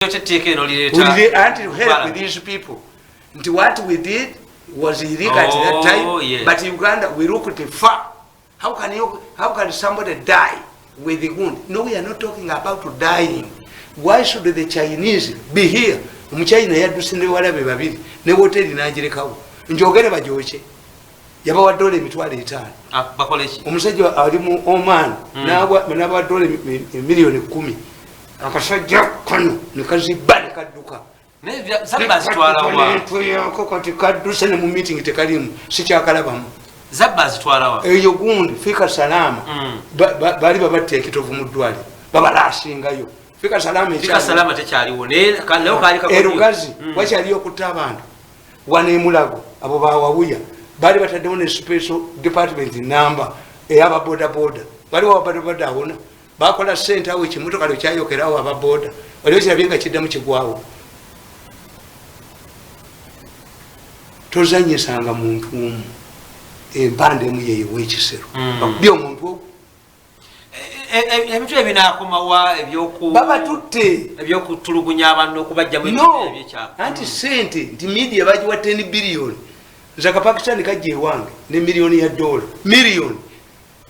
We did help with these people. What we did was illegal at that time, yes. But in Uganda we looked far. How can somebody die with the wound? No, we are not talking about dying. Why should the Chinese be here? China yadusinde walabe babiri ne hoteli najirekawo njogere bajoche yabawa dole mitwale 5 bakolechi omusajja ali mu Oman naba dole milioni 10 akasajja kano nikazibale kaduka ne zabba zitwala wa kokoti kaduse ne mu meeting tekalimu sikyakalabamu zabba zitwala wa eyo gundi fika salama bali babatte ekitovu mu ddwali babalasingayo fika salama tekyaliwo ne leo kali ka erugazi wakyali okutta abantu wane mulago abo bawawuya bali bataddewo ne special department number eyaba boda bali wa boda awona bakola center awo ekimotoka lyo kyayokerawo aba boda waliwo kirabye nga kiddamu kigwawo tozanyisanga muntu omu empande emu yeewa ekisero bakubye omuntu ebintu ebinakomawa babatutte ebyokutulugunya abantu okubajjamu ebyekyapa anti sente nti media bagiwa 10 billion nzaka Pakistan kajja ewange ne miliyoni ya dola miliyoni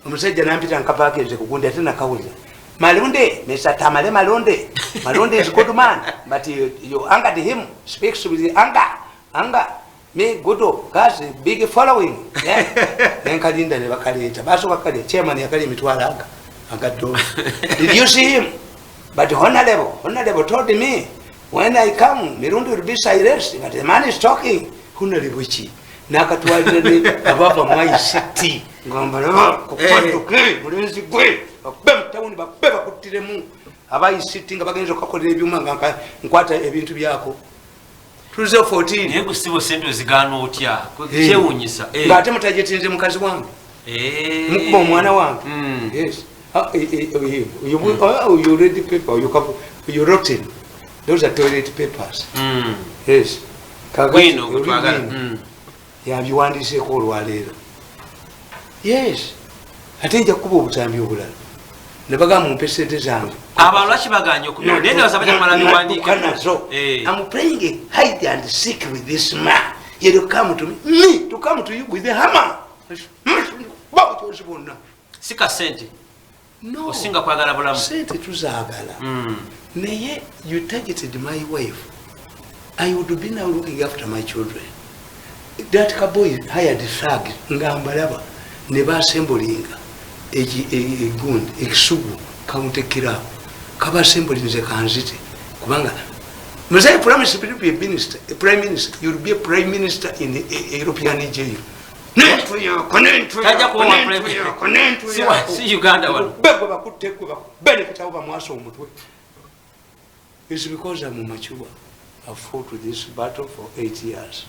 omusajja nampita nkapakenze kugundi ate nakawulira Malonde Mr. Tamale Malonde is good man but you angered him speaks with anger me good guys big following then kalinda ne bakaleta baso bakale chairman yakali mitwala did you see him? But honorable told me when I come Mirundi will be silent but the man is talking honorable chi nakatwalira ne abava mai city ngamba kukwatuke mulenzi gwe bakubemtawuni bakubeba kutiremu abayi city nga bagenzo kakolera ebyuma nga nkwata ebintu byako tuze 14 yego sibo sento zigano otya kyewunyisa ngate mutajetinze mukazi wange mukuba omwana wange yes you read the paper you wrote it. Those are toilet papers. Yes kagwino kutwagala yabiwandiseeko olwaleero yes ate nja kukuba obutambi obulala ne bagamba mumpe sente zange abantu bakibaganya okubyo nende basabye kumala biwandiika nazo I'm playing a hide and seek with this man you come to me to come to you with a hammer sika sente no osinga kwagala bulamu sente tuzaagala naye you targeted my wife I would be now looking after my children. That boy hired thug ngambalaba ne basembolinga gundi ekisugu kamutekera kaba sembolinze kanzite kubanga muzai promise to be a prime minister you will be a prime minister in a European jail si Uganda wano it's because I'm mature. I've fought with this battle for 8 years.